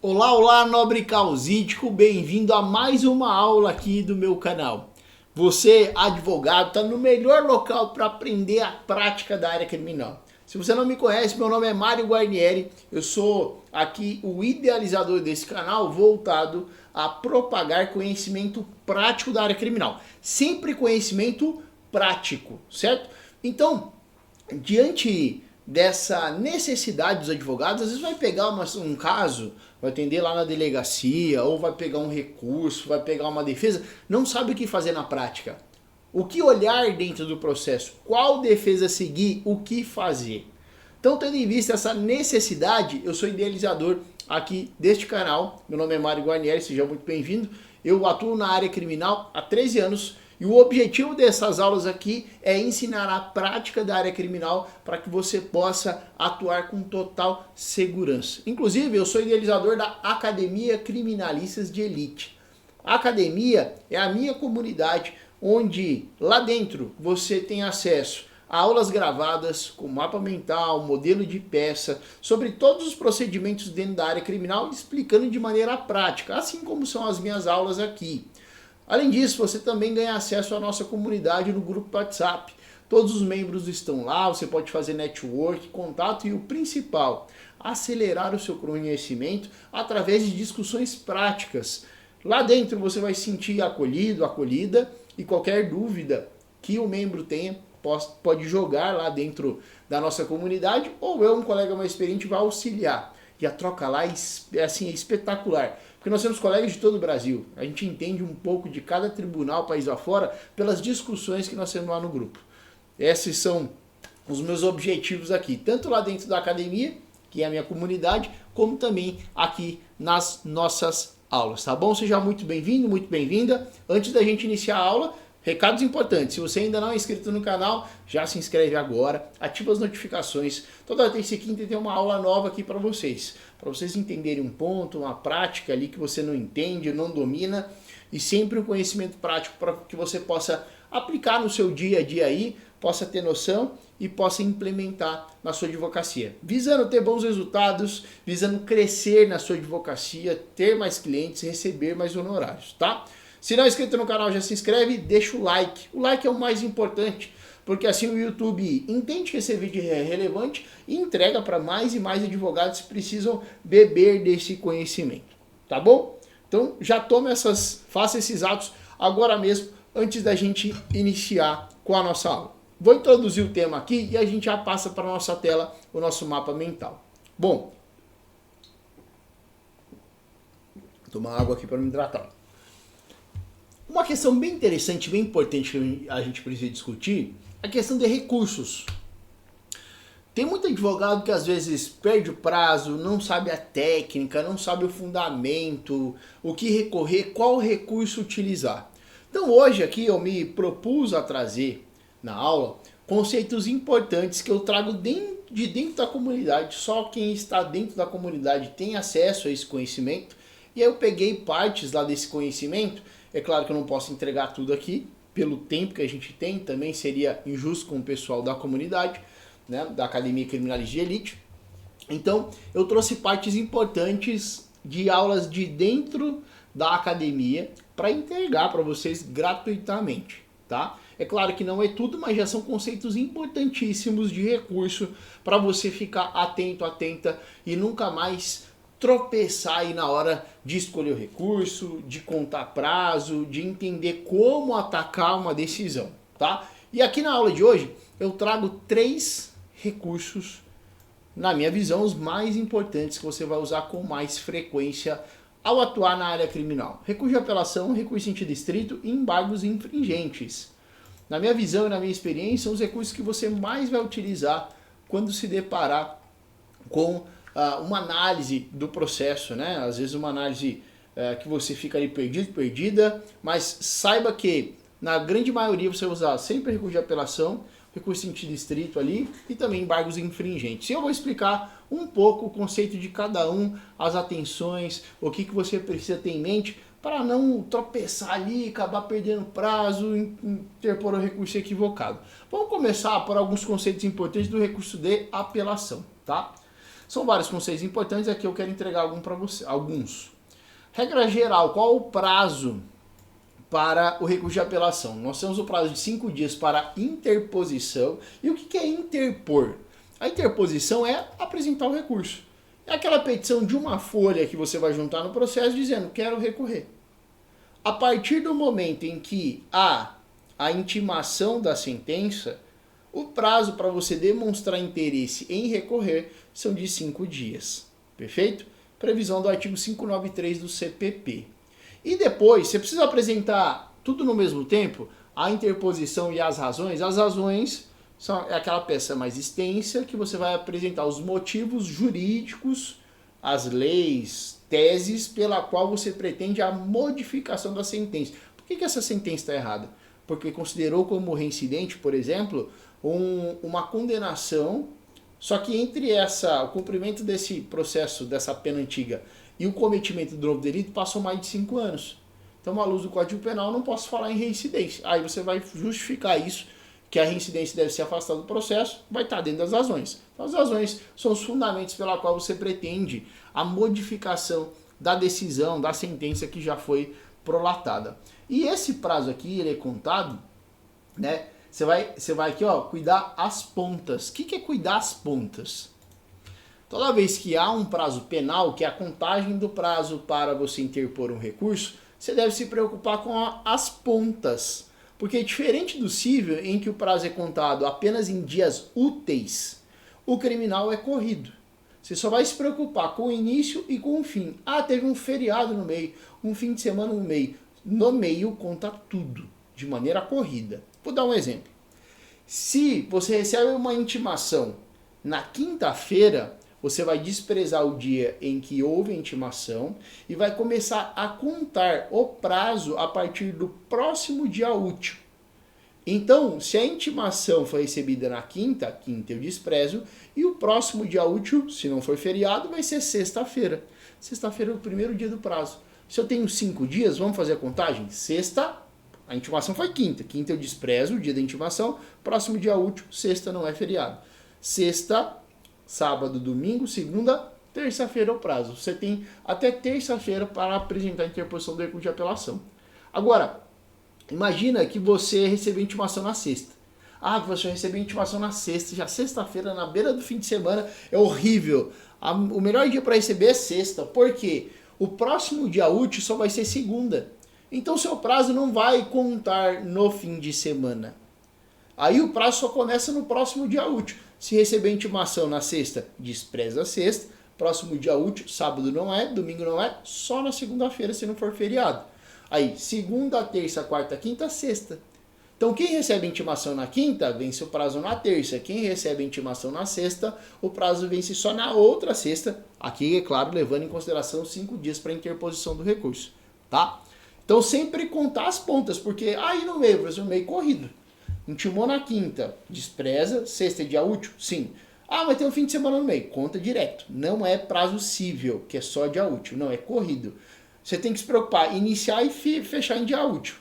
Olá, olá, nobre causídico, bem-vindo a mais uma aula aqui do meu canal. Você, advogado, está no melhor local para aprender a prática da área criminal. Se você não me conhece, meu nome é Mário Guarnieri, eu sou aqui o idealizador desse canal voltado a propagar conhecimento prático da área criminal. Sempre conhecimento prático, certo? Então, diante dessa necessidade dos advogados, às vezes vai pegar um caso, vai atender lá na delegacia, ou vai pegar um recurso, vai pegar uma defesa, não sabe o que fazer na prática. O que olhar dentro do processo? Qual defesa seguir? O que fazer? Então, tendo em vista essa necessidade, eu sou idealizador aqui deste canal. Meu nome é Mário Guarnieri, seja muito bem-vindo. Eu atuo na área criminal há 13 anos e o objetivo dessas aulas aqui é ensinar a prática da área criminal para que você possa atuar com total segurança. Inclusive, eu sou idealizador da Academia Criminalistas de Elite. A academia é a minha comunidade onde lá dentro você tem acesso a aulas gravadas com mapa mental, modelo de peça, sobre todos os procedimentos dentro da área criminal, explicando de maneira prática, assim como são as minhas aulas aqui. Além disso, você também ganha acesso à nossa comunidade no grupo WhatsApp. Todos os membros estão lá, você pode fazer network, contato e o principal, acelerar o seu conhecimento através de discussões práticas. Lá dentro você vai se sentir acolhido, acolhida e qualquer dúvida que o membro tenha, pode jogar lá dentro da nossa comunidade ou eu, um colega mais experiente, vai auxiliar. E a troca lá é assim, é espetacular. Porque nós temos colegas de todo o Brasil. A gente entende um pouco de cada tribunal, país afora, pelas discussões que nós temos lá no grupo. Esses são os meus objetivos aqui, tanto lá dentro da academia, que é a minha comunidade, como também aqui nas nossas aulas, tá bom? Seja muito bem-vindo, muito bem-vinda. Antes da gente iniciar a aula, recados importantes, se você ainda não é inscrito no canal, já se inscreve agora, ativa as notificações. Toda terça e quinta tem uma aula nova aqui para vocês entenderem um ponto, uma prática ali que você não entende, não domina, e sempre um conhecimento prático para que você possa aplicar no seu dia a dia aí, possa ter noção e possa implementar na sua advocacia. Visando ter bons resultados, visando crescer na sua advocacia, ter mais clientes, receber mais honorários, tá? Se não é inscrito no canal, já se inscreve, deixa o like. O like é o mais importante, porque assim o YouTube entende que esse vídeo é relevante e entrega para mais e mais advogados que precisam beber desse conhecimento, tá bom? Então já faça esses atos agora mesmo, antes da gente iniciar com a nossa aula. Vou introduzir o tema aqui e a gente já passa para a nossa tela o nosso mapa mental. Bom, vou tomar água aqui para me hidratar. Uma questão bem interessante, bem importante que a gente precisa discutir é a questão de recursos. Tem muito advogado que às vezes perde o prazo, não sabe a técnica, não sabe o fundamento, o que recorrer, qual recurso utilizar. Então hoje aqui eu me propus a trazer na aula conceitos importantes que eu trago de dentro da comunidade. Só quem está dentro da comunidade tem acesso a esse conhecimento. E aí eu peguei partes lá desse conhecimento. É claro que eu não posso entregar tudo aqui, pelo tempo que a gente tem, também seria injusto com o pessoal da comunidade, né, da Academia Criminalista de Elite. Então, eu trouxe partes importantes de aulas de dentro da academia para entregar para vocês gratuitamente, tá? É claro que não é tudo, mas já são conceitos importantíssimos de recurso para você ficar atento, atenta e nunca mais tropeçar aí na hora de escolher o recurso, de contar prazo, de entender como atacar uma decisão, tá? E aqui na aula de hoje eu trago 3 recursos, na minha visão, os mais importantes que você vai usar com mais frequência ao atuar na área criminal. Recurso de apelação, recurso em sentido estrito e embargos infringentes. Na minha visão e na minha experiência, são os recursos que você mais vai utilizar quando se deparar com uma análise do processo, né? Às vezes uma análise que você fica ali perdido, perdida, mas saiba que na grande maioria você vai usar sempre recurso de apelação, recurso em sentido estrito ali e também embargos infringentes. E eu vou explicar um pouco o conceito de cada um, as atenções, o que você precisa ter em mente para não tropeçar ali e acabar perdendo prazo, interpor o recurso equivocado. Vamos começar por alguns conceitos importantes do recurso de apelação, tá? São vários conceitos importantes, aqui eu quero entregar alguns. Regra geral, qual o prazo para o recurso de apelação? Nós temos o prazo de 5 dias para interposição. E o que é interpor? A interposição é apresentar o recurso. É aquela petição de uma folha que você vai juntar no processo dizendo, quero recorrer. A partir do momento em que há a intimação da sentença, o prazo para você demonstrar interesse em recorrer são de 5 dias. Perfeito? Previsão do artigo 593 do CPP. E depois, você precisa apresentar tudo no mesmo tempo, a interposição e as razões. As razões é aquela peça mais extensa que você vai apresentar os motivos jurídicos, as leis, teses pela qual você pretende a modificação da sentença. Por que essa sentença está errada? Porque considerou como reincidente, por exemplo, uma condenação, só que entre o cumprimento desse processo, dessa pena antiga, e o cometimento do novo delito passou mais de 5 anos. Então, à luz do Código Penal, não posso falar em reincidência. Aí você vai justificar isso, que a reincidência deve ser afastada do processo, vai estar dentro das razões. Então, as razões são os fundamentos pela qual você pretende a modificação da decisão, da sentença que já foi prolatada. E esse prazo aqui, ele é contado, né? Você vai aqui, ó, cuidar as pontas. O que é cuidar as pontas? Toda vez que há um prazo penal, que é a contagem do prazo para você interpor um recurso, você deve se preocupar com as pontas. Porque diferente do cível, em que o prazo é contado apenas em dias úteis, o criminal é corrido. Você só vai se preocupar com o início e com o fim. Ah, teve um feriado no meio, um fim de semana no meio. No meio conta tudo, de maneira corrida. Vou dar um exemplo. Se você recebe uma intimação na quinta-feira, você vai desprezar o dia em que houve a intimação e vai começar a contar o prazo a partir do próximo dia útil. Então, se a intimação foi recebida na quinta, quinta eu desprezo, e o próximo dia útil, se não for feriado, vai ser sexta-feira. Sexta-feira é o primeiro dia do prazo. Se eu tenho 5 dias, vamos fazer a contagem? Sexta, a intimação foi quinta. Quinta eu desprezo o dia da intimação, próximo dia útil, sexta não é feriado. Sexta, sábado, domingo, segunda, terça-feira é o prazo. Você tem até terça-feira para apresentar a interposição do recurso de apelação. Agora, imagina que você recebeu intimação na sexta. Ah, você recebeu intimação na sexta, já sexta-feira, na beira do fim de semana, é horrível. O melhor dia para receber é sexta. Por quê? O próximo dia útil só vai ser segunda. Então, seu prazo não vai contar no fim de semana. Aí o prazo só começa no próximo dia útil. Se receber intimação na sexta, despreza a sexta. Próximo dia útil, sábado não é, domingo não é, só na segunda-feira se não for feriado. Aí, segunda, terça, quarta, quinta, sexta. Então, quem recebe intimação na quinta, vence o prazo na terça. Quem recebe intimação na sexta, o prazo vence só na outra sexta. Aqui, é claro, levando em consideração 5 dias para interposição do recurso. Tá? Então, sempre contar as pontas, porque aí no meio, professor, meio corrido. Intimou na quinta, despreza, sexta é dia útil? Sim. Ah, mas tem um fim de semana no meio. Conta direto. Não é prazo cível, que é só dia útil. Não, é corrido. Você tem que se preocupar, iniciar e fechar em dia útil.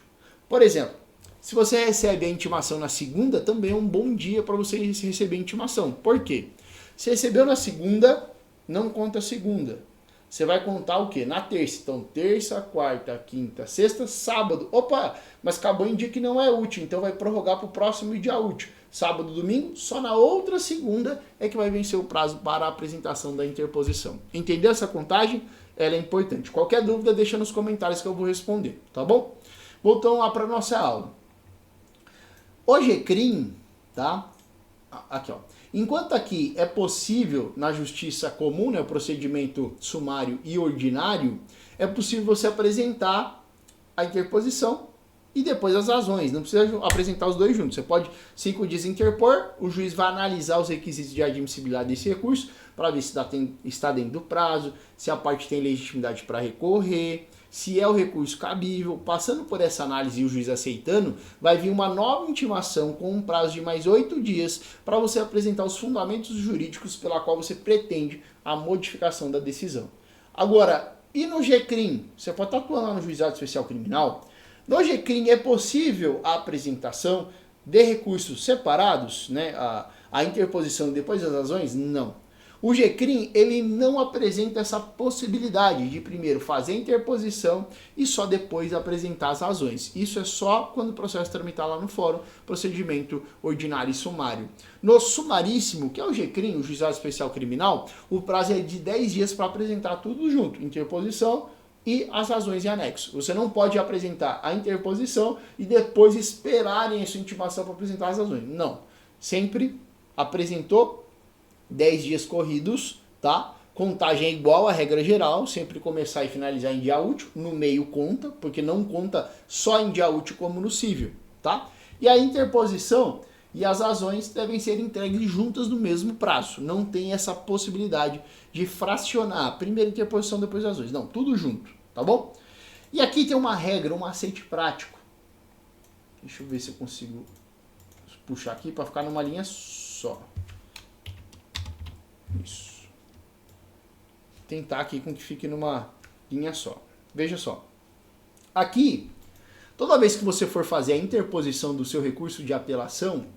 Por exemplo, se você recebe a intimação na segunda, também é um bom dia para você receber a intimação. Por quê? Se recebeu na segunda, não conta a segunda. Você vai contar o quê? Na terça. Então, terça, quarta, quinta, sexta, sábado. Opa, mas acabou em dia que não é útil, então vai prorrogar para o próximo dia útil. Sábado, domingo, só na outra segunda é que vai vencer o prazo para a apresentação da interposição. Entendeu essa contagem? Ela é importante. Qualquer dúvida, deixa nos comentários que eu vou responder, tá bom? Voltando lá para a nossa aula. O GCRIM, tá? Aqui, ó. Enquanto aqui é possível na justiça comum, né, o procedimento sumário e ordinário, é possível você apresentar a interposição e depois as razões. Não precisa apresentar os dois juntos. Você pode 5 dias interpor, o juiz vai analisar os requisitos de admissibilidade desse recurso para ver se está dentro do prazo, se a parte tem legitimidade para recorrer, se é o recurso cabível. Passando por essa análise e o juiz aceitando, vai vir uma nova intimação com um prazo de mais 8 dias para você apresentar os fundamentos jurídicos pela qual você pretende a modificação da decisão. Agora, e no GCRIM? Você pode estar atuando lá no Juizado Especial Criminal. No GCRIM é possível a apresentação de recursos separados, né? A interposição depois das razões? Não. O GCRIM, ele não apresenta essa possibilidade de primeiro fazer a interposição e só depois apresentar as razões. Isso é só quando o processo tramitar lá no fórum, procedimento ordinário e sumário. No sumaríssimo, que é o GCRIM, o Juizado Especial Criminal, o prazo é de 10 dias para apresentar tudo junto, interposição e as razões em anexo. Você não pode apresentar a interposição e depois esperarem a sua intimação para apresentar as razões. Não. Sempre apresentou 10 dias corridos, tá? Contagem é igual à regra geral, sempre começar e finalizar em dia útil, no meio conta, porque não conta só em dia útil como no cível, tá? E a interposição e as razões devem ser entregues juntas no mesmo prazo, não tem essa possibilidade de fracionar, primeiro interposição, depois razões, não, tudo junto, tá bom? E aqui tem uma regra, um macete prático, deixa eu ver se eu consigo puxar aqui para ficar numa linha só. Isso. Tentar aqui com que fique numa linha só. Veja só. Aqui, toda vez que você for fazer a interposição do seu recurso de apelação,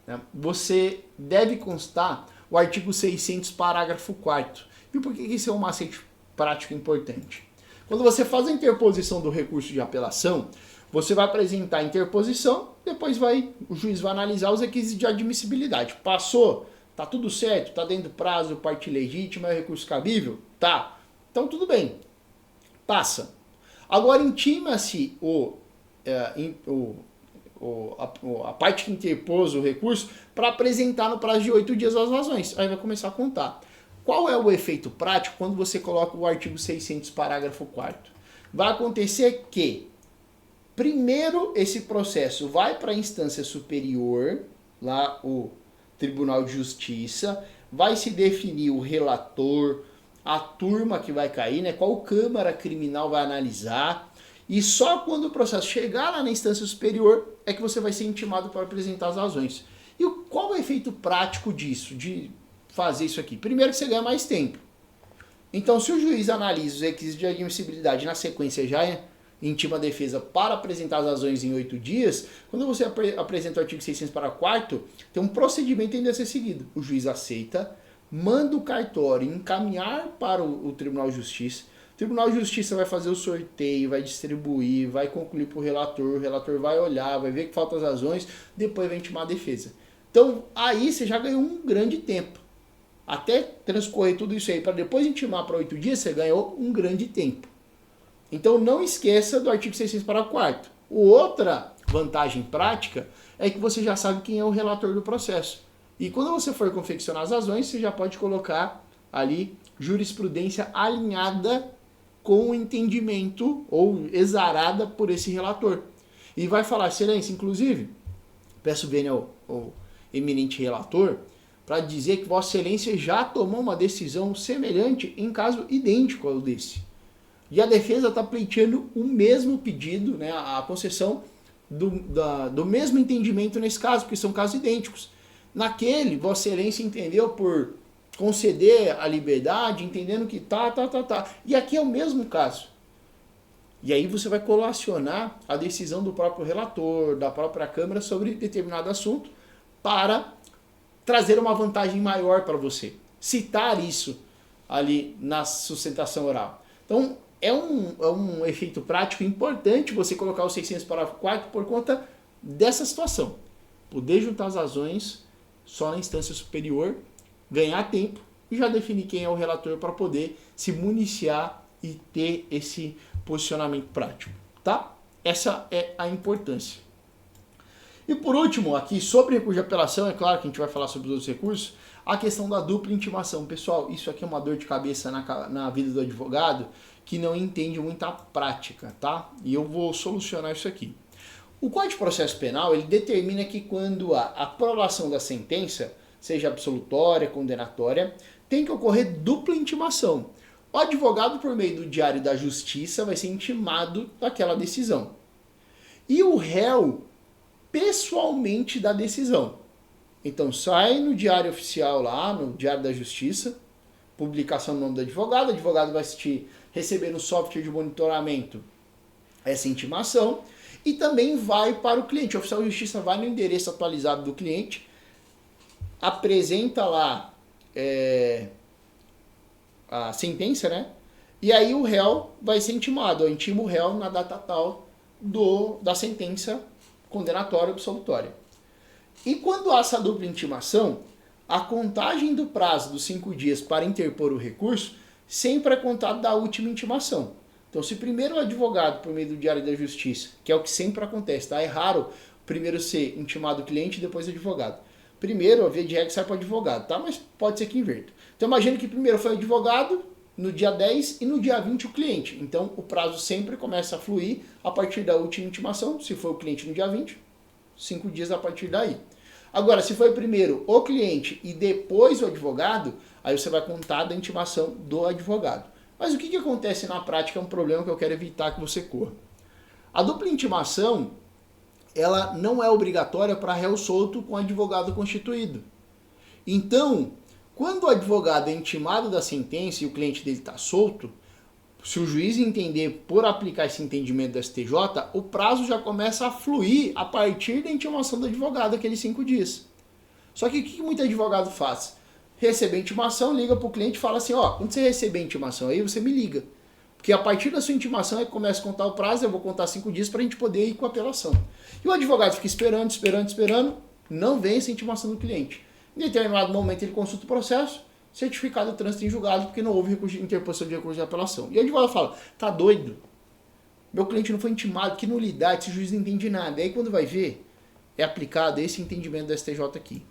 né, você deve constar o artigo 600, parágrafo 4º. E por que isso é um macete prático importante? Quando você faz a interposição do recurso de apelação, você vai apresentar a interposição, depois o juiz vai analisar os requisitos de admissibilidade. Passou? Tá tudo certo? Tá dentro do prazo, parte legítima, é recurso cabível? Tá. Então tudo bem. Passa. Agora intima-se a parte que interpôs o recurso para apresentar no prazo de 8 dias as razões. Aí vai começar a contar. Qual é o efeito prático quando você coloca o artigo 600, parágrafo 4º? Vai acontecer que, primeiro, esse processo vai para a instância superior, lá o Tribunal de Justiça, vai se definir o relator, a turma que vai cair, né? Qual Câmara Criminal vai analisar, e só quando o processo chegar lá na instância superior é que você vai ser intimado para apresentar as razões. E qual é o efeito prático disso, de fazer isso aqui? Primeiro que você ganha mais tempo. Então, se o juiz analisa os requisitos de admissibilidade na sequência já intima a defesa para apresentar as razões em 8 dias, quando você apresenta o artigo 600 para 4º, tem um procedimento ainda a ser seguido. O juiz aceita, manda o cartório encaminhar para o Tribunal de Justiça, o Tribunal de Justiça vai fazer o sorteio, vai distribuir, vai concluir para o relator vai olhar, vai ver que faltam as razões, depois vai intimar a defesa. Então, aí você já ganhou um grande tempo. Até transcorrer tudo isso aí, para depois intimar para 8 dias, você ganhou um grande tempo. Então não esqueça do artigo 600 parágrafo 4º. Outra vantagem prática é que você já sabe quem é o relator do processo. E quando você for confeccionar as razões, você já pode colocar ali jurisprudência alinhada com o entendimento ou exarada por esse relator. E vai falar, excelência, inclusive, peço bem ao eminente relator, para dizer que Vossa Excelência já tomou uma decisão semelhante em caso idêntico ao desse. E a defesa está pleiteando o mesmo pedido, né, a concessão do mesmo entendimento nesse caso, porque são casos idênticos. Naquele, Vossa Excelência entendeu por conceder a liberdade, entendendo que tá. E aqui é o mesmo caso. E aí você vai colacionar a decisão do próprio relator, da própria Câmara sobre determinado assunto, para trazer uma vantagem maior para você. Citar isso ali na sustentação oral. Então, é um efeito prático importante você colocar o 600 parágrafo 4º por conta dessa situação. Poder juntar as razões só na instância superior, ganhar tempo e já definir quem é o relator para poder se municiar e ter esse posicionamento prático, tá? Essa é a importância. E por último, aqui sobre recurso de apelação, é claro que a gente vai falar sobre os outros recursos, a questão da dupla intimação. Pessoal, isso aqui é uma dor de cabeça na vida do advogado que não entende muita prática, tá? E eu vou solucionar isso aqui. O Código de Processo Penal, ele determina que quando a aprovação da sentença, seja absolutória, condenatória, tem que ocorrer dupla intimação. O advogado, por meio do Diário da Justiça, vai ser intimado daquela decisão. E o réu, pessoalmente, da decisão. Então, sai no Diário Oficial lá, no Diário da Justiça, publicação no nome do advogado, o advogado vai receber no software de monitoramento essa intimação, e também vai para o cliente. O oficial de justiça vai no endereço atualizado do cliente, apresenta lá a sentença, né? E aí o réu vai ser intimado, eu intimo o réu na data tal da sentença condenatória ou absolutória. E quando há essa dupla intimação, a contagem do prazo dos 5 dias para interpor o recurso sempre é contada da última intimação. Então, se primeiro o advogado, por meio do Diário da Justiça, que é o que sempre acontece, tá? É raro primeiro ser intimado o cliente e depois o advogado. Primeiro, a via de regra sai para o advogado, tá? Mas pode ser que inverta. Então, imagine que primeiro foi o advogado, no dia 10 e no dia 20 o cliente. Então, o prazo sempre começa a fluir a partir da última intimação. Se for o cliente no dia 20, 5 dias a partir daí. Agora, se foi primeiro o cliente e depois o advogado, aí você vai contar da intimação do advogado. Mas o que acontece na prática é um problema que eu quero evitar que você corra. A dupla intimação, ela não é obrigatória para réu solto com advogado constituído. Então, quando o advogado é intimado da sentença e o cliente dele está solto, se o juiz entender por aplicar esse entendimento do STJ, o prazo já começa a fluir a partir da intimação do advogado, aqueles 5 dias. Só que o que muito advogado faz? Receber a intimação, liga para o cliente e fala assim, ó, quando você receber a intimação aí, você me liga. Porque a partir da sua intimação é que começa a contar o prazo, eu vou contar 5 dias para a gente poder ir com a apelação. E o advogado fica esperando, não vem essa intimação do cliente. Em determinado momento ele consulta o processo, certificado de trânsito em julgado, porque não houve interposição de recurso de apelação. E o advogado fala, tá doido? Meu cliente não foi intimado, que nulidade, esse juiz não entende nada. E aí quando vai ver, é aplicado esse entendimento do STJ aqui.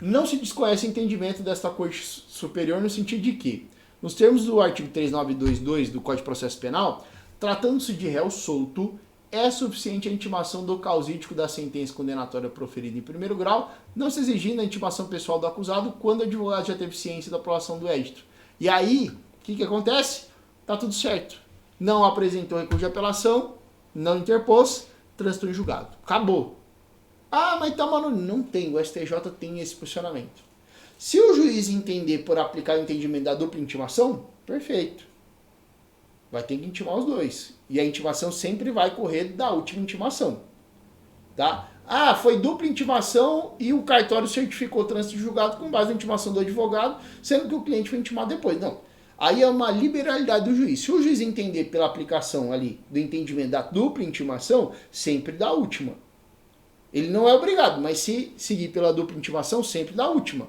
Não se desconhece o entendimento desta Corte Superior no sentido de que, nos termos do artigo 3922 do Código de Processo Penal, tratando-se de réu solto, é suficiente a intimação do causídico da sentença condenatória proferida em primeiro grau, não se exigindo a intimação pessoal do acusado quando o advogado já teve ciência da aprovação do édito. E aí, o que acontece? Tá tudo certo. Não apresentou recurso de apelação, não interpôs, trânsito em julgado. Acabou. Ah, mas tá, mano, não tem. O STJ tem esse posicionamento. Se o juiz entender por aplicar o entendimento da dupla intimação, perfeito. Vai ter que intimar os dois. E a intimação sempre vai correr da última intimação. Tá? Ah, foi dupla intimação e o cartório certificou o trânsito de julgado com base na intimação do advogado, sendo que o cliente foi intimado depois. Não. Aí é uma liberalidade do juiz. Se o juiz entender pela aplicação ali do entendimento da dupla intimação, sempre da última. Ele não é obrigado, mas se seguir pela dupla intimação, sempre da última.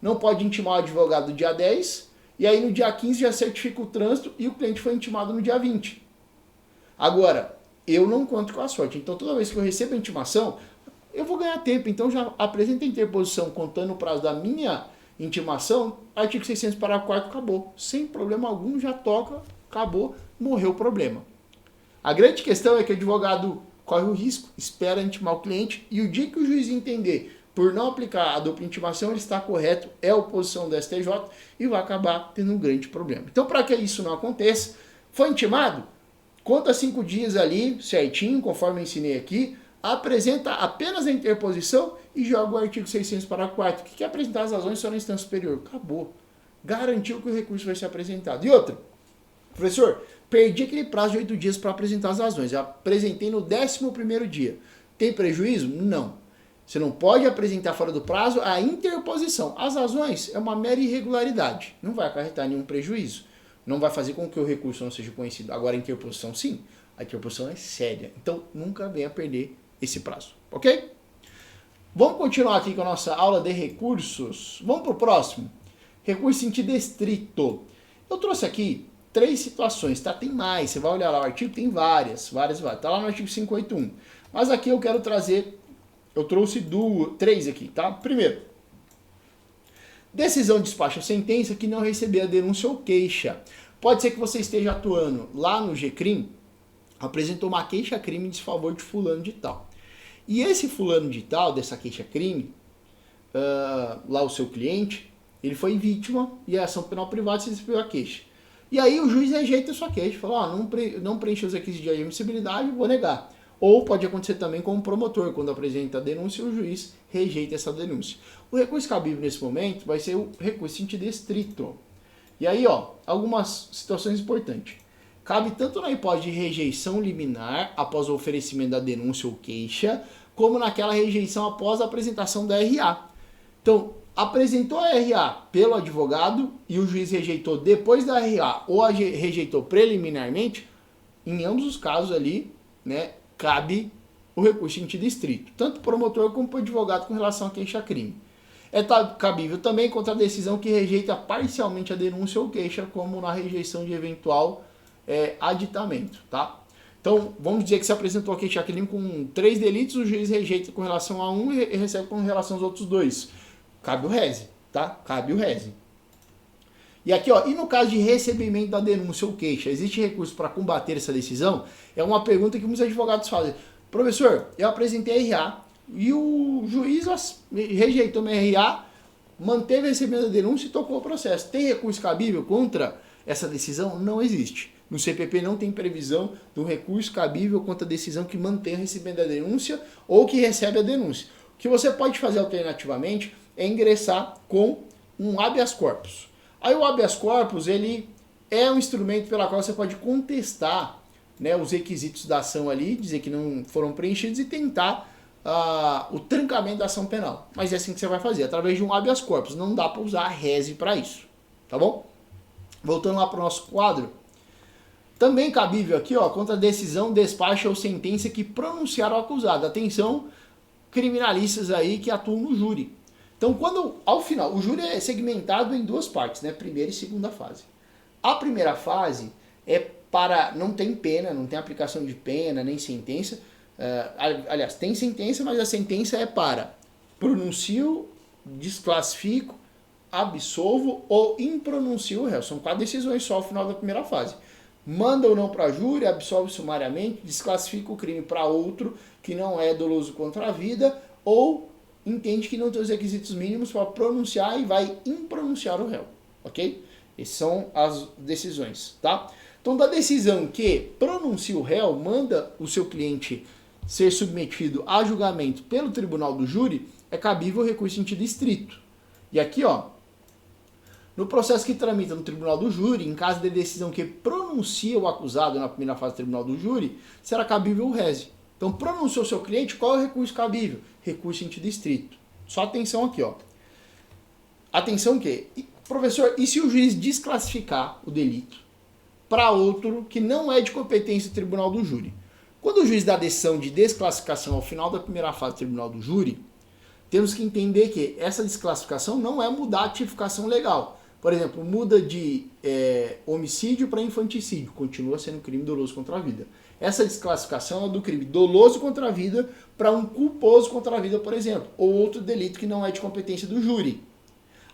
Não pode intimar o advogado no dia 10, e aí no dia 15 já certifica o trânsito e o cliente foi intimado no dia 20. Agora, eu não conto com a sorte. Então toda vez que eu recebo a intimação, eu vou ganhar tempo. Então já apresenta a interposição contando o prazo da minha intimação, artigo 600 parágrafo 4º, acabou. Sem problema algum, já toca, acabou, morreu o problema. A grande questão é que o advogado corre o risco, espera intimar o cliente e o dia que o juiz entender por não aplicar a dupla intimação, ele está correto, é a oposição do STJ e vai acabar tendo um grande problema. Então, para que isso não aconteça, foi intimado? Conta 5 dias ali, certinho, conforme eu ensinei aqui, apresenta apenas a interposição e joga o artigo 600 parágrafo 4º, que quer apresentar as razões só na instância superior. Acabou. Garantiu que o recurso vai ser apresentado. E outra, professor, perdi aquele prazo de 8 dias para apresentar as razões. Eu apresentei no 11º dia. Tem prejuízo? Não. Você não pode apresentar fora do prazo a interposição. As razões é uma mera irregularidade. Não vai acarretar nenhum prejuízo. Não vai fazer com que o recurso não seja conhecido. Agora a interposição sim. A interposição é séria. Então nunca venha perder esse prazo. Ok? Vamos continuar aqui com a nossa aula de recursos. Vamos para o próximo. Recurso em sentido estrito. Eu trouxe aqui 3 situações, tá? Tem mais. Você vai olhar lá o artigo, tem várias. Tá lá no artigo 581. Mas aqui eu quero trazer... Eu trouxe 3 aqui, tá? Primeiro, decisão de despacho ou sentença que não receber a denúncia ou queixa. Pode ser que você esteja atuando lá no GCRIM, apresentou uma queixa-crime em desfavor de fulano de tal. E esse fulano de tal, dessa queixa-crime, lá o seu cliente, ele foi vítima e a ação penal privada se recebeu a queixa. E aí o juiz rejeita a sua queixa, fala, não preencheu os requisitos de admissibilidade, vou negar. Ou pode acontecer também com o promotor, quando apresenta a denúncia, o juiz rejeita essa denúncia. O recurso cabível nesse momento vai ser o recurso em sentido estrito. E aí, algumas situações importantes. Cabe tanto na hipótese de rejeição liminar após o oferecimento da denúncia ou queixa, como naquela rejeição após a apresentação da RA. Então, apresentou a RA pelo advogado e o juiz rejeitou depois da RA ou rejeitou preliminarmente, em ambos os casos ali, né, cabe o recurso em sentido estrito, tanto para o promotor como para o advogado com relação a queixa-crime. É cabível também contra a decisão que rejeita parcialmente a denúncia ou queixa, como na rejeição de eventual aditamento, tá? Então, vamos dizer que se apresentou a queixa-crime com 3 delitos, o juiz rejeita com relação a um e recebe com relação aos outros 2. Cabe o rese, tá? Cabe o rese. E aqui, ó, e no caso de recebimento da denúncia ou queixa, existe recurso para combater essa decisão? É uma pergunta que muitos advogados fazem. Professor, eu apresentei RA e o juiz rejeitou minha RA, manteve recebendo a denúncia e tocou o processo. Tem recurso cabível contra essa decisão? Não existe. No CPP não tem previsão do recurso cabível contra a decisão que mantém recebendo a denúncia ou que recebe a denúncia. O que você pode fazer alternativamente é ingressar com um habeas corpus. Aí o habeas corpus, ele é um instrumento pela qual você pode contestar, né, os requisitos da ação ali, dizer que não foram preenchidos e tentar o trancamento da ação penal. Mas é assim que você vai fazer, através de um habeas corpus. Não dá para usar a rese para isso, tá bom? Voltando lá para o nosso quadro. Também cabível aqui, ó, contra decisão, despacho ou sentença que pronunciaram o acusado. Atenção, criminalistas aí que atuam no júri. Então, quando, ao final, o júri é segmentado em 2 partes, né? Primeira e segunda fase. A primeira fase é para, não tem pena, não tem aplicação de pena, nem sentença. Aliás, tem sentença, mas a sentença é para pronuncio, desclassifico, absolvo ou impronuncio o réu. São 4 decisões só ao final da primeira fase. Manda ou não para júri, absolve sumariamente, desclassifica o crime para outro que não é doloso contra a vida ou entende que não tem os requisitos mínimos para pronunciar e vai impronunciar o réu, ok? Essas são as decisões, tá? Então, da decisão que pronuncia o réu, manda o seu cliente ser submetido a julgamento pelo tribunal do júri, é cabível o recurso em sentido estrito. E aqui, ó, no processo que tramita no tribunal do júri, em caso de decisão que pronuncia o acusado na primeira fase do tribunal do júri, será cabível o rese. Então, pronunciou seu cliente, qual é o recurso cabível? Recurso em sentido estrito. Só atenção aqui, ó. Atenção que, professor, e se o juiz desclassificar o delito para outro que não é de competência do tribunal do júri? Quando o juiz dá a decisão de desclassificação ao final da primeira fase do tribunal do júri, temos que entender que essa desclassificação não é mudar a tipificação legal. Por exemplo, muda de homicídio para infanticídio, continua sendo crime doloso contra a vida. Essa desclassificação é do crime doloso contra a vida para um culposo contra a vida, por exemplo, ou outro delito que não é de competência do júri.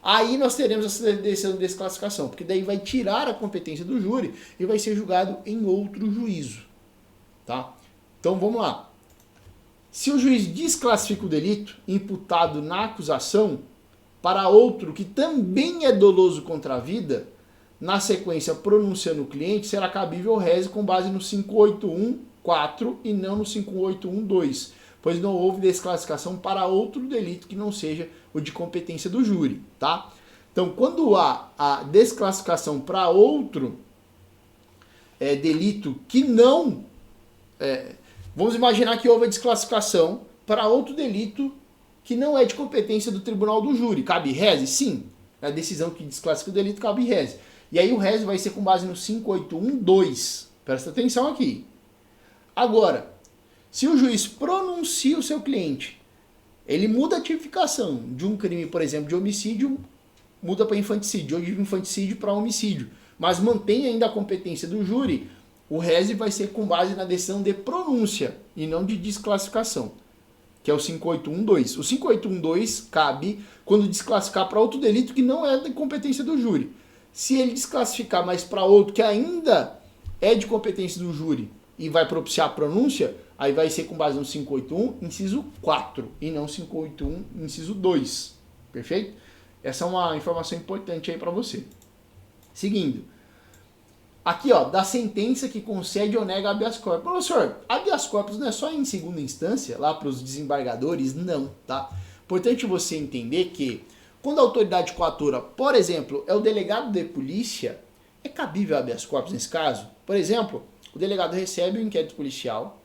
Aí nós teremos essa decisão de desclassificação, porque daí vai tirar a competência do júri e vai ser julgado em outro juízo. Tá? Então vamos lá. Se o juiz desclassifica o delito imputado na acusação para outro que também é doloso contra a vida, na sequência pronunciando o cliente, será cabível o rese com base no 581.4 e não no 581.2, pois não houve desclassificação para outro delito que não seja o de competência do júri, tá? Então, quando há a desclassificação para outro delito que não... vamos imaginar que houve a desclassificação para outro delito que não é de competência do tribunal do júri. Cabe rese? Sim. A decisão que desclassifica o delito cabe rese. E aí o rese vai ser com base no 581.2. Presta atenção aqui. Agora, se o juiz pronuncia o seu cliente, ele muda a tipificação de um crime, por exemplo, de homicídio, muda para infanticídio, ou de infanticídio para homicídio, mas mantém ainda a competência do júri, o rese vai ser com base na decisão de pronúncia e não de desclassificação, que é o 581.2. O 581.2 cabe quando desclassificar para outro delito que não é de competência do júri. Se ele desclassificar mais para outro que ainda é de competência do júri e vai propiciar a pronúncia, aí vai ser com base no 581, inciso 4, e não 581, inciso 2. Perfeito? Essa é uma informação importante aí para você. Seguindo. Aqui, ó, da sentença que concede ou nega habeas corpus. Professor, habeas corpus não é só em segunda instância, lá para os desembargadores? Não, tá? Importante você entender que quando a autoridade coatora, por exemplo, é o delegado de polícia, é cabível habeas corpus nesse caso? Por exemplo, o delegado recebe o inquérito policial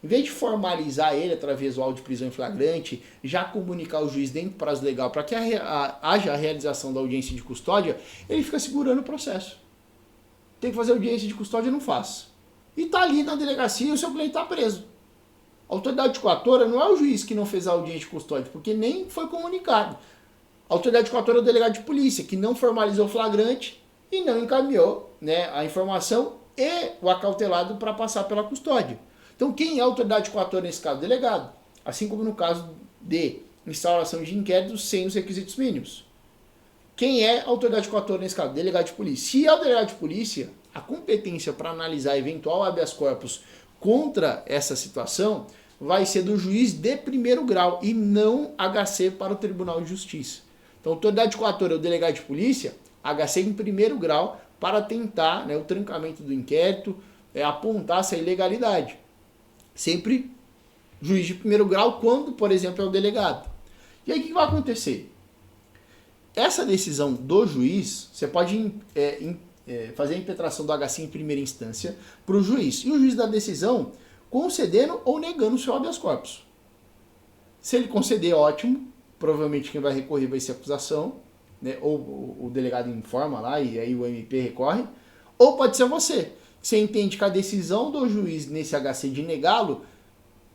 Em vez de formalizar ele através do auto de prisão em flagrante, já comunicar ao juiz dentro do prazo legal para que haja a realização da audiência de custódia, ele fica segurando o processo. Tem que fazer audiência de custódia, não faz. E está ali na delegacia e o seu cliente está preso. A autoridade coatora não é o juiz que não fez a audiência de custódia, porque nem foi comunicado. A autoridade coatora é o delegado de polícia, que não formalizou o flagrante e não encaminhou, né, a informação e o acautelado para passar pela custódia. Então, quem é a autoridade coatora nesse caso? O delegado. Assim como no caso de instauração de inquérito sem os requisitos mínimos. Quem é a autoridade coatora nesse caso? O delegado de polícia. Se é o delegado de polícia, a competência para analisar eventual habeas corpus contra essa situação vai ser do juiz de primeiro grau e não HC para o Tribunal de Justiça. Então, a autoridade coatora é o delegado de polícia, HC em primeiro grau, para tentar, né, o trancamento do inquérito, apontar essa ilegalidade. Sempre juiz de primeiro grau quando, por exemplo, é o delegado. E aí o que vai acontecer? Essa decisão do juiz, você pode fazer a impetração do HC em primeira instância para o juiz. E o juiz dá a decisão concedendo ou negando o seu habeas corpus. Se ele conceder, ótimo. Provavelmente quem vai recorrer vai ser a acusação, né? Ou o delegado informa lá e aí o MP recorre. Ou pode ser você. Você entende que a decisão do juiz nesse HC de negá-lo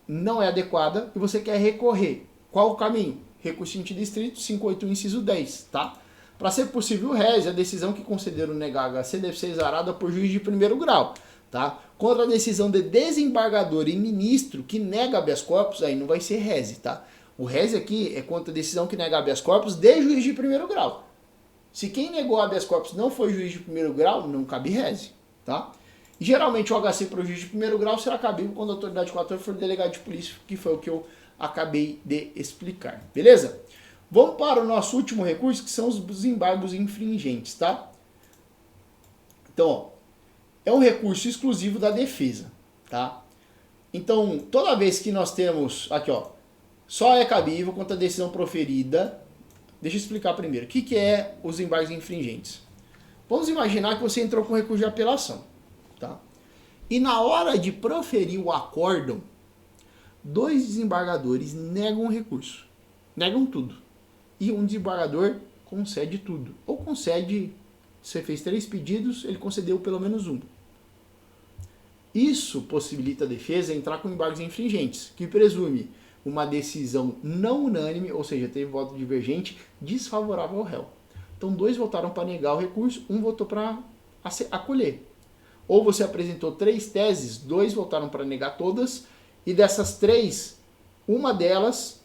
não é adequada e você quer recorrer. Qual o caminho? Recurso em sentido estrito, 581, inciso 10, tá? Para ser possível o rés, a decisão que concederam negar HC deve ser exarada por juiz de primeiro grau, tá? Contra a decisão de desembargador e ministro que nega habeas corpus, aí não vai ser rés, tá? O rés aqui é contra a decisão que nega habeas corpus de juiz de primeiro grau. Se quem negou habeas corpus não foi juiz de primeiro grau, não cabe rés, tá? E, geralmente o HC para o juiz de primeiro grau será cabível quando a autoridade coatora for delegado de polícia, que foi o que eu acabei de explicar, beleza? Vamos para o nosso último recurso, que são os embargos infringentes, tá? Então, ó, é um recurso exclusivo da defesa, tá? Então, toda vez que nós temos, aqui ó, só é cabível contra a decisão proferida. Deixa eu explicar primeiro, o que é os embargos infringentes? Vamos imaginar que você entrou com recurso de apelação, tá? E na hora de proferir o acórdão, 2 desembargadores negam o recurso, negam tudo. E um desembargador concede tudo. Ou concede, você fez 3 pedidos, ele concedeu pelo menos um. Isso possibilita a defesa entrar com embargos infringentes, que presume uma decisão não unânime, ou seja, teve voto divergente, desfavorável ao réu. Então 2 votaram para negar o recurso, 1 votou para acolher. Ou você apresentou 3 teses, 2 votaram para negar todas, e dessas 3, uma delas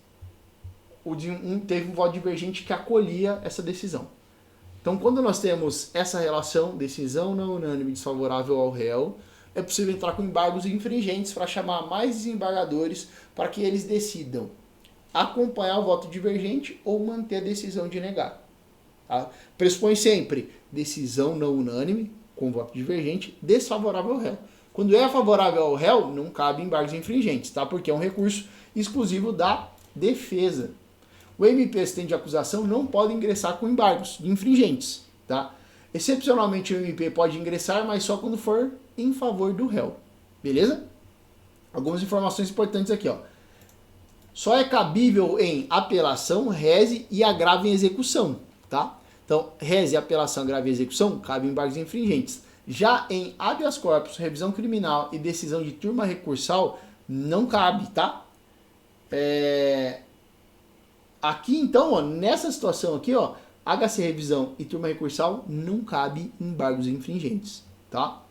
teve um voto divergente que acolhia essa decisão. Então, quando nós temos essa relação, decisão não unânime desfavorável ao réu, é possível entrar com embargos infringentes para chamar mais desembargadores para que eles decidam acompanhar o voto divergente ou manter a decisão de negar. Tá? Pressupõe sempre decisão não unânime, com voto divergente, desfavorável ao réu. Quando é favorável ao réu, não cabe embargos infringentes, tá? Porque é um recurso exclusivo da defesa. O MP assistente de acusação não pode ingressar com embargos infringentes, tá? Excepcionalmente o MP pode ingressar, mas só quando for em favor do réu, beleza? Algumas informações importantes aqui, ó. Só é cabível em apelação, rese e agravo em execução, tá? Então, rese, apelação, agravo e execução, cabem embargos infringentes. Já em habeas corpus, revisão criminal e decisão de turma recursal, não cabe, tá? Aqui, então, ó, nessa situação aqui, ó, HC revisão e turma recursal, não cabe embargos infringentes, tá?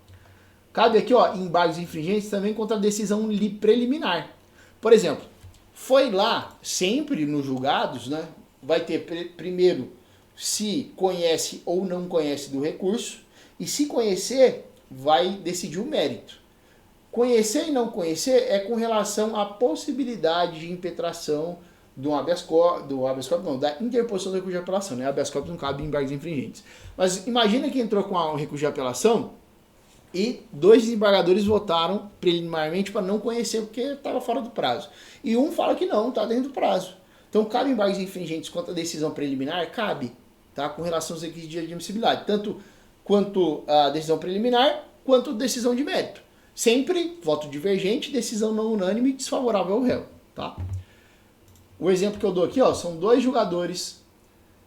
Cabe aqui, ó, embargos infringentes também contra a decisão preliminar. Por exemplo, foi lá, sempre nos julgados, né? Vai ter primeiro se conhece ou não conhece do recurso, e se conhecer, vai decidir o mérito. Conhecer e não conhecer é com relação à possibilidade de impetração do habeas corpus, não, da interposição do recurso de apelação, né? Habeas corpus não cabe em embargos infringentes. Mas imagina que entrou com um recurso de apelação e 2 desembargadores votaram preliminarmente para não conhecer porque estava fora do prazo. E um fala que não, está dentro do prazo. Então, cabe embargos infringentes quanto à decisão preliminar? Cabe, tá? Com relação aos requisitos de admissibilidade, tanto quanto a decisão preliminar, quanto a decisão de mérito. Sempre voto divergente, decisão não unânime, desfavorável ao réu, tá? O exemplo que eu dou aqui, ó, são dois julgadores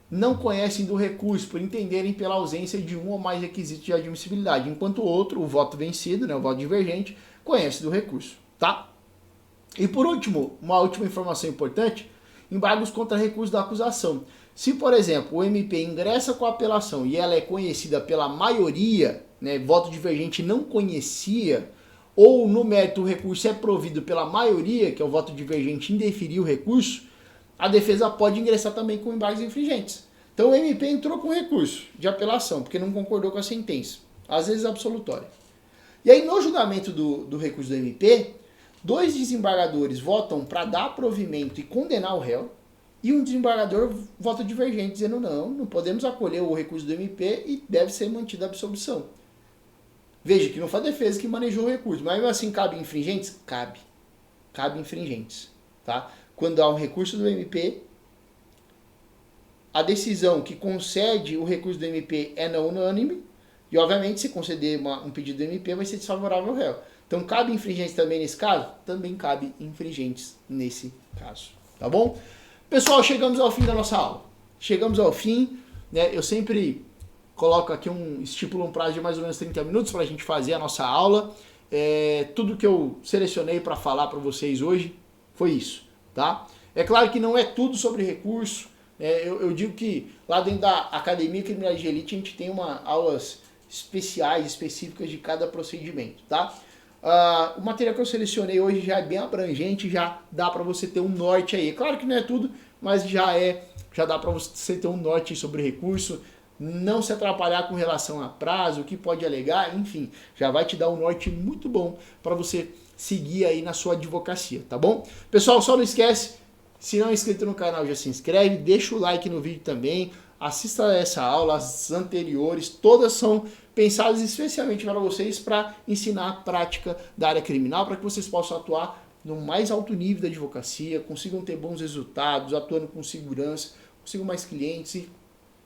não conhecem do recurso por entenderem pela ausência de um ou mais requisitos de admissibilidade, enquanto o outro, o voto vencido, né, o voto divergente, conhece do recurso, tá? E por último, uma última informação importante, embargos contra recurso da acusação. Se, por exemplo, o MP ingressa com a apelação e ela é conhecida pela maioria, né, voto divergente não conhecia, ou no mérito o recurso é provido pela maioria, que é o voto divergente indeferiu o recurso, a defesa pode ingressar também com embargos infringentes. Então o MP entrou com recurso de apelação, porque não concordou com a sentença, às vezes absolutória. E aí no julgamento do recurso do MP, dois desembargadores votam para dar provimento e condenar o réu, e um desembargador vota divergente, dizendo não podemos acolher o recurso do MP e deve ser mantida a absolvição. Veja que não foi a defesa que manejou o recurso, mas assim cabe infringentes? Cabe infringentes, tá? Quando há um recurso do MP, a decisão que concede o recurso do MP é não unânime, e obviamente se conceder um pedido do MP vai ser desfavorável ao réu. Então cabe infringentes também nesse caso? Também cabe infringentes nesse caso, tá bom? Pessoal, chegamos ao fim da nossa aula. Chegamos ao fim, né? Eu sempre coloco aqui estipulo um prazo de mais ou menos 30 minutos para a gente fazer a nossa aula. Tudo que eu selecionei para falar para vocês hoje foi isso, tá? É claro que não é tudo sobre recurso. Eu digo que lá dentro da Academia Criminalística de Elite a gente tem aulas especiais, específicas de cada procedimento, tá? O material que eu selecionei hoje já é bem abrangente, já dá para você ter um norte aí. É claro que não é tudo, mas já dá para você ter um norte sobre recurso, não se atrapalhar com relação a prazo, o que pode alegar, enfim, já vai te dar um norte muito bom para você seguir aí na sua advocacia, tá bom? Pessoal, só não esquece, se não é inscrito no canal, já se inscreve, deixa o like no vídeo também, assista essa aula, as anteriores, todas são pensadas especialmente para vocês para ensinar a prática da área criminal, para que vocês possam atuar no mais alto nível da advocacia, consigam ter bons resultados, atuando com segurança, consigam mais clientes e,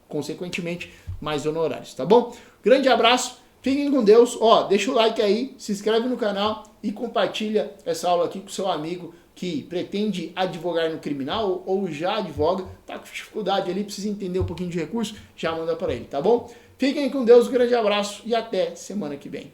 consequentemente, mais honorários, tá bom? Grande abraço, fiquem com Deus, deixa o like aí, se inscreve no canal e compartilha essa aula aqui com seu amigo que pretende advogar no criminal ou já advoga, tá com dificuldade ali, precisa entender um pouquinho de recurso, já manda para ele, tá bom? Fiquem com Deus, um grande abraço e até semana que vem.